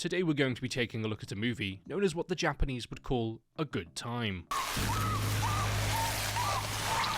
Today we're going to be taking a look at a movie known as what the Japanese would call a good time.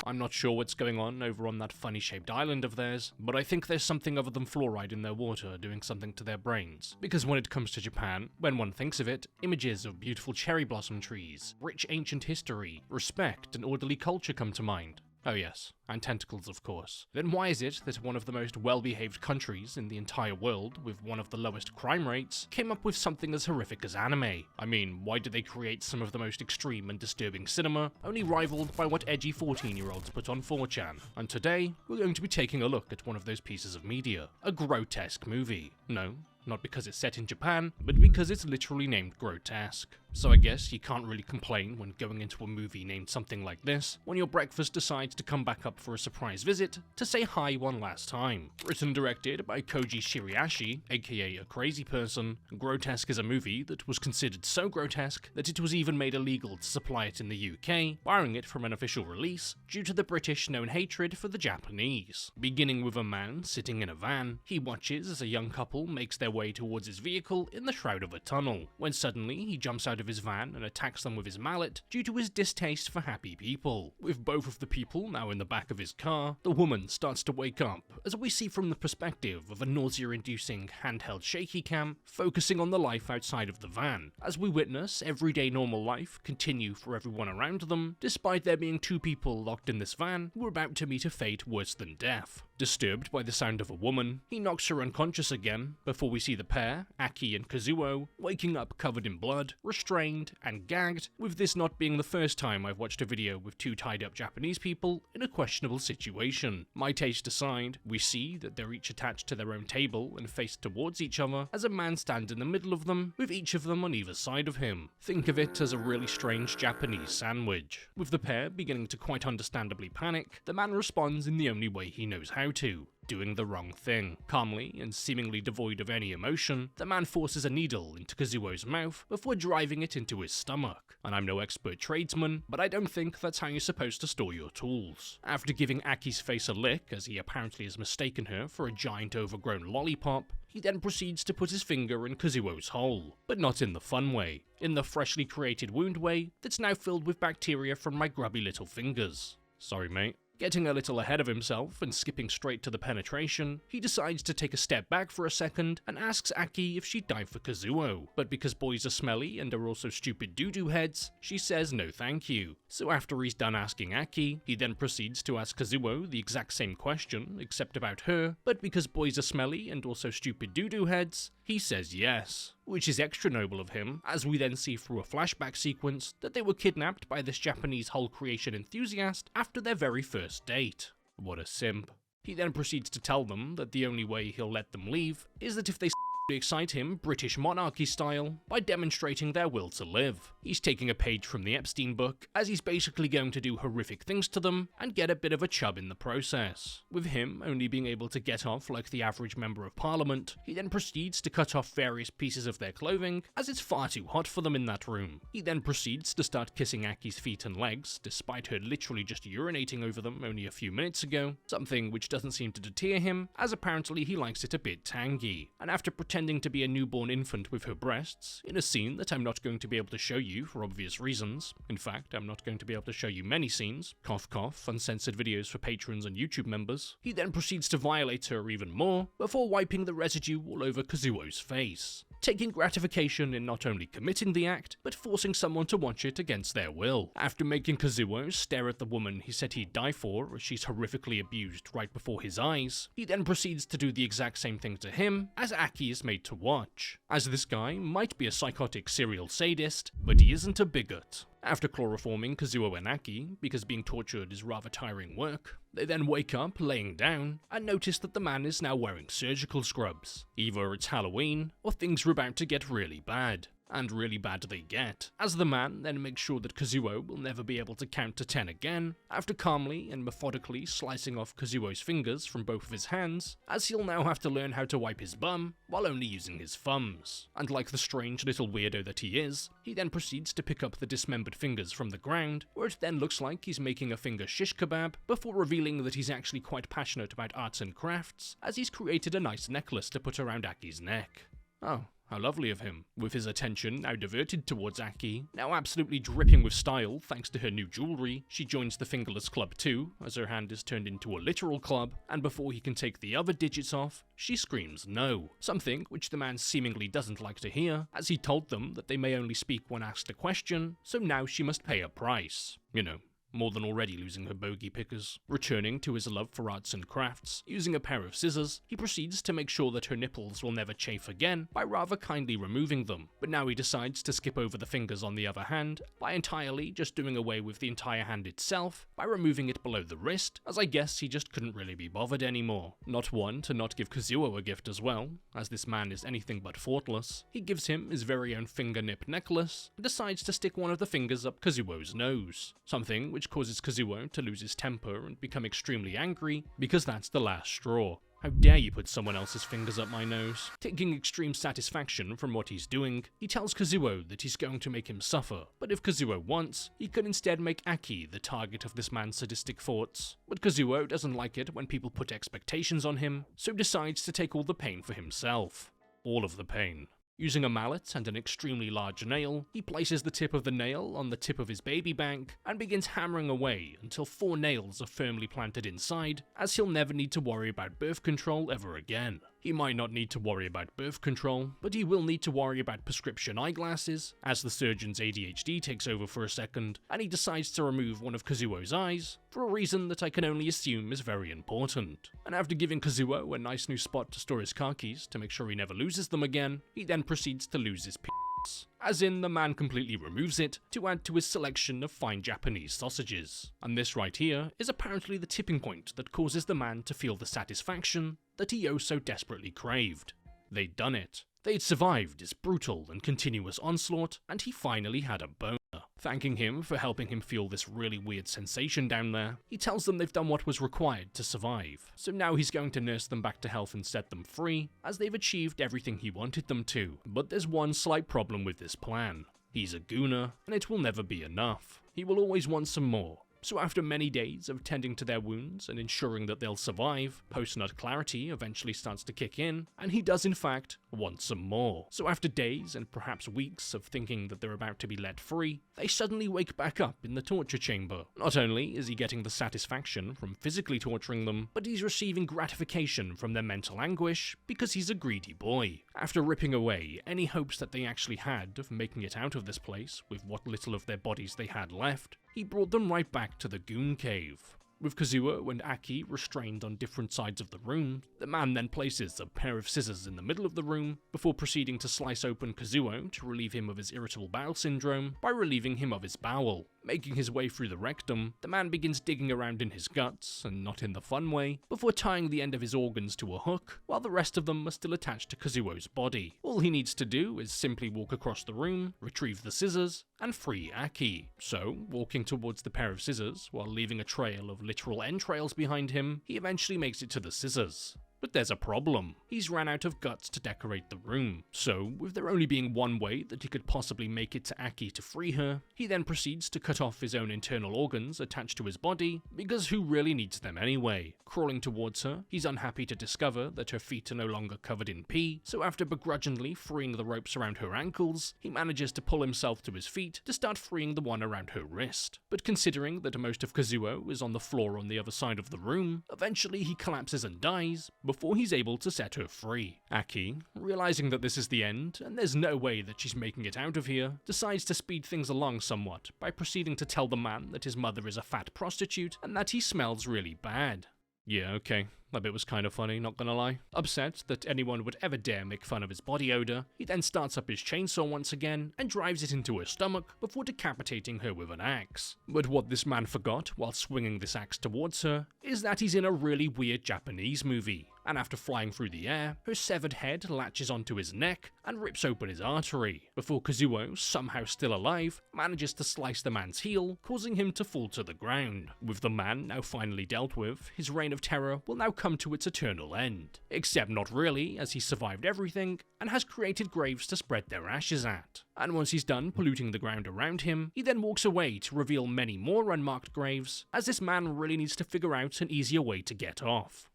I'm not sure what's going on over on that funny-shaped island of theirs, but I think there's something other than fluoride in their water doing something to their brains. Because when it comes to Japan, when one thinks of it, images of beautiful cherry blossom trees, rich ancient history, respect, and orderly culture come to mind. Oh yes, and tentacles of course. Then why is it that one of the most well-behaved countries in the entire world, with one of the lowest crime rates, came up with something as horrific as anime? I mean, why did they create some of the most extreme and disturbing cinema, only rivaled by what edgy 14-year-olds put on 4chan? And today, we're going to be taking a look at one of those pieces of media. A grotesque movie. No, not because it's set in Japan, but because it's literally named grotesque. So I guess you can't really complain when going into a movie named something like this, when your breakfast decides to come back up for a surprise visit to say hi one last time. Written and directed by Koji Shiriashi, aka a crazy person, Grotesque is a movie that was considered so grotesque that it was even made illegal to supply it in the UK, barring it from an official release due to the British known hatred for the Japanese. Beginning with a man sitting in a van, he watches as a young couple makes their way towards his vehicle in the shroud of a tunnel, when suddenly he jumps out of his van and attacks them with his mallet due to his distaste for happy people. With both of the people now in the back of his car, the woman starts to wake up, as we see from the perspective of a nausea-inducing handheld shaky cam focusing on the life outside of the van, as we witness everyday normal life continue for everyone around them, despite there being two people locked in this van who are about to meet a fate worse than death. Disturbed by the sound of a woman, he knocks her unconscious again, before we see the pair, Aki and Kazuo, waking up covered in blood, restrained, and gagged, with this not being the first time I've watched a video with two tied-up Japanese people in a questionable situation. My taste aside, we see that they're each attached to their own table and faced towards each other, as a man stands in the middle of them, with each of them on either side of him. Think of it as a really strange Japanese sandwich. With the pair beginning to quite understandably panic, the man responds in the only way he knows how to, doing the wrong thing. Calmly and seemingly devoid of any emotion, the man forces a needle into Kazuo's mouth before driving it into his stomach. And I'm no expert tradesman, but I don't think that's how you're supposed to store your tools. After giving Aki's face a lick, as he apparently has mistaken her for a giant overgrown lollipop, he then proceeds to put his finger in Kazuo's hole, but not in the fun way, in the freshly created wound way that's now filled with bacteria from my grubby little fingers. Sorry mate. Getting a little ahead of himself and skipping straight to the penetration, he decides to take a step back for a second and asks Aki if she'd die for Kazuo, but because boys are smelly and are also stupid doo-doo heads, she says no thank you. So after he's done asking Aki, he then proceeds to ask Kazuo the exact same question, except about her, but because boys are smelly and also stupid doo-doo heads, he says yes, which is extra noble of him, as we then see through a flashback sequence that they were kidnapped by this Japanese hull creation enthusiast after their very first date. What a simp. He then proceeds to tell them that the only way he'll let them leave is that if they excite him British monarchy style by demonstrating their will to live. He's taking a page from the Epstein book, as he's basically going to do horrific things to them and get a bit of a chub in the process. With him only being able to get off like the average member of parliament, he then proceeds to cut off various pieces of their clothing, as it's far too hot for them in that room. He then proceeds to start kissing Aki's feet and legs, despite her literally just urinating over them only a few minutes ago, something which doesn't seem to deter him, as apparently he likes it a bit tangy. And after pretending to be a newborn infant with her breasts, in a scene that I'm not going to be able to show you for obvious reasons. In fact, I'm not going to be able to show you many scenes. Cough cough, uncensored videos for patrons and YouTube members. He then proceeds to violate her even more, before wiping the residue all over Kazuo's face, taking gratification in not only committing the act, but forcing someone to watch it against their will. After making Kazuo stare at the woman he said he'd die for as she's horrifically abused right before his eyes, he then proceeds to do the exact same thing to him, as Aki is made to watch. As this guy might be a psychotic serial sadist, but he isn't a bigot. After chloroforming Kazuo and Aki, because being tortured is rather tiring work, they then wake up laying down and notice that the man is now wearing surgical scrubs. Either it's Halloween, or things are about to get really bad. And really bad they get, as the man then makes sure that Kazuo will never be able to count to 10 again, after calmly and methodically slicing off Kazuo's fingers from both of his hands, as he'll now have to learn how to wipe his bum while only using his thumbs. And like the strange little weirdo that he is, he then proceeds to pick up the dismembered fingers from the ground, where it then looks like he's making a finger shish kebab, before revealing that he's actually quite passionate about arts and crafts, as he's created a nice necklace to put around Aki's neck. Oh, How lovely of him. With his attention now diverted towards Aki, now absolutely dripping with style thanks to her new jewelry, she joins the fingerless club too, as her hand is turned into a literal club, and before he can take the other digits off, she screams no. Something which the man seemingly doesn't like to hear, as he told them that they may only speak when asked a question, so now she must pay a price. You know, more than already losing her bogey pickers. Returning to his love for arts and crafts, using a pair of scissors, he proceeds to make sure that her nipples will never chafe again by rather kindly removing them. But now he decides to skip over the fingers on the other hand by entirely just doing away with the entire hand itself by removing it below the wrist, as I guess he just couldn't really be bothered anymore. Not one to not give Kazuo a gift as well, as this man is anything but thoughtless. He gives him his very own finger nip necklace and decides to stick one of the fingers up Kazuo's nose. Something which causes Kazuo to lose his temper and become extremely angry, because that's the last straw. How dare you put someone else's fingers up my nose? Taking extreme satisfaction from what he's doing, he tells Kazuo that he's going to make him suffer, but if Kazuo wants, he could instead make Aki the target of this man's sadistic thoughts. But Kazuo doesn't like it when people put expectations on him, so decides to take all the pain for himself. All of the pain. Using a mallet and an extremely large nail, he places the tip of the nail on the tip of his baby bank and begins hammering away until 4 nails are firmly planted inside, as he'll never need to worry about birth control ever again. He might not need to worry about birth control, but he will need to worry about prescription eyeglasses, as the surgeon's ADHD takes over for a second, and he decides to remove one of Kazuo's eyes, for a reason that I can only assume is very important. And after giving Kazuo a nice new spot to store his car keys to make sure he never loses them again, he then proceeds to lose his p***s. As in, the man completely removes it to add to his selection of fine Japanese sausages. And this right here is apparently the tipping point that causes the man to feel the satisfaction that he oh so desperately craved. They'd done it. They'd survived his brutal and continuous onslaught, and he finally had a boner. Thanking him for helping him feel this really weird sensation down there, he tells them they've done what was required to survive. So now he's going to nurse them back to health and set them free, as they've achieved everything he wanted them to. But there's one slight problem with this plan. He's a gooner, and it will never be enough. He will always want some more. So after many days of tending to their wounds and ensuring that they'll survive, post-nut clarity eventually starts to kick in, and he does in fact want some more. So after days and perhaps weeks of thinking that they're about to be let free, they suddenly wake back up in the torture chamber. Not only is he getting the satisfaction from physically torturing them, but he's receiving gratification from their mental anguish because he's a greedy boy. After ripping away any hopes that they actually had of making it out of this place with what little of their bodies they had left, he brought them right back to the Goon Cave. With Kazuo and Aki restrained on different sides of the room, the man then places a pair of scissors in the middle of the room before proceeding to slice open Kazuo to relieve him of his irritable bowel syndrome by relieving him of his bowel. Making his way through the rectum, the man begins digging around in his guts, and not in the fun way, before tying the end of his organs to a hook, while the rest of them are still attached to Kazuo's body. All he needs to do is simply walk across the room, retrieve the scissors, and free Aki. So, walking towards the pair of scissors, while leaving a trail of literal entrails behind him, he eventually makes it to the scissors. But there's a problem. He's ran out of guts to decorate the room. So, with there only being one way that he could possibly make it to Aki to free her, he then proceeds to cut off his own internal organs attached to his body, because who really needs them anyway? Crawling towards her, he's unhappy to discover that her feet are no longer covered in pee, so after begrudgingly freeing the ropes around her ankles, he manages to pull himself to his feet to start freeing the one around her wrist. But considering that most of Kazuo is on the floor on the other side of the room, eventually he collapses and dies, before he's able to set her free. Aki, realizing that this is the end, and there's no way that she's making it out of here, decides to speed things along somewhat by proceeding to tell the man that his mother is a fat prostitute and that he smells really bad. Yeah, okay. That bit was kind of funny, not gonna lie. Upset that anyone would ever dare make fun of his body odor, he then starts up his chainsaw once again and drives it into her stomach before decapitating her with an axe. But what this man forgot while swinging this axe towards her is that he's in a really weird Japanese movie. And after flying through the air, her severed head latches onto his neck and rips open his artery, before Kazuo, somehow still alive, manages to slice the man's heel, causing him to fall to the ground. With the man now finally dealt with, his reign of terror will now come to its eternal end. Except not really, as he survived everything, and has created graves to spread their ashes at. And once he's done polluting the ground around him, he then walks away to reveal many more unmarked graves, as this man really needs to figure out an easier way to get off.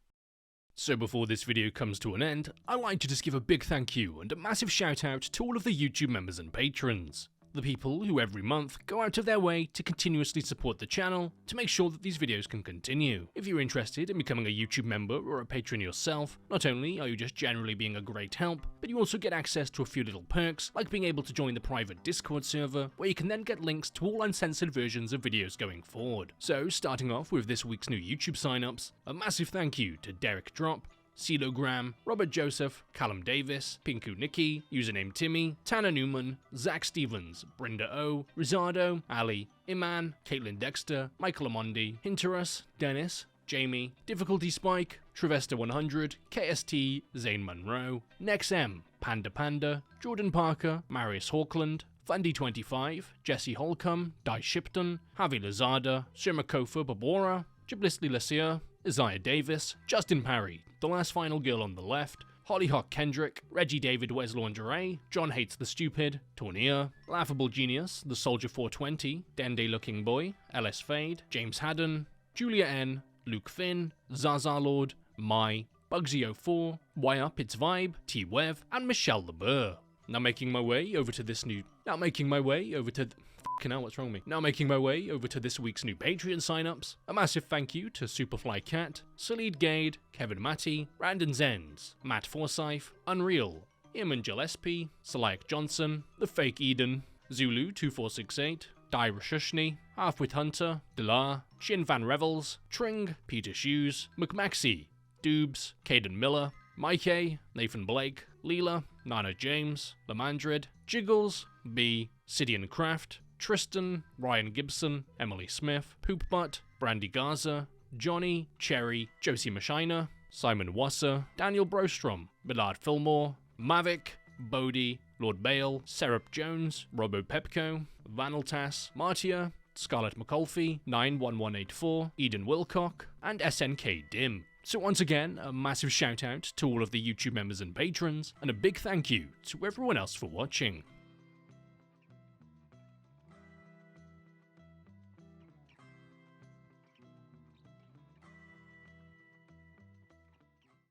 So before this video comes to an end, I'd like to just give a big thank you and a massive shout out to all of the YouTube members and patrons. The people who every month go out of their way to continuously support the channel to make sure that these videos can continue. If you're interested in becoming a YouTube member or a patron yourself, not only are you just generally being a great help, but you also get access to a few little perks, like being able to join the private Discord server, where you can then get links to all uncensored versions of videos going forward. So starting off with this week's new YouTube signups, a massive thank you to Derek Drop, Celogram, Robert Joseph, Callum Davis, Pinku Nikki, username Timmy, Tanner Newman, Zach Stevens, Brenda O, Rizardo, Ali, Iman, Caitlin Dexter, Michael Amondi, Hinterus, Dennis, Jamie, Difficulty Spike, Trevesta100, KST, Zane Monroe, NexM, Panda Panda, Jordan Parker, Marius Hawkland, Fundy25, Jesse Holcomb, Di Shipton, Javi Lazada, Shirmakofa Babora, Jiblisly Lassier, Isaiah Davis, Justin Parry, The Last Final Girl on the Left, Hollyhock Kendrick, Reggie David Weslow John Hates the Stupid, Tornier, Laughable Genius, The Soldier 420, Dende Looking Boy, LS Fade, James Haddon, Julia N, Luke Finn, Zaza Lord, Mai, Bugsy04, Why Up It's Vibe, T-Wev, and Michelle LeBur. Now making my way over to this week's new Patreon signups. A massive thank you to Superfly Cat, Salid Gade, Kevin Matty, Brandon Zenz, Matt Forsyth, Unreal, Iman Gillespie, Salayak Johnson, The Fake Eden, Zulu2468, Dyra Shushni, Halfwit Hunter, Delar, Shin Van Revels, Tring, Peter Shoes, McMaxie, Doobs, Caden Miller, Mike, Nathan Blake, Leela, Nana James, Lamandrid, Jiggles, B, Sidian Craft, Tristan, Ryan Gibson, Emily Smith, Poopbutt, Brandy Garza, Johnny, Cherry, Josie Machina, Simon Wasser, Daniel Brostrom, Millard Fillmore, Mavic, Bodie, Lord Bale, Serap Jones, Robo Pepco, Vaneltas, Martia, Scarlett McAuliffe, 91184, Eden Wilcock, and SNK Dim. So once again, a massive shout out to all of the YouTube members and patrons, and a big thank you to everyone else for watching.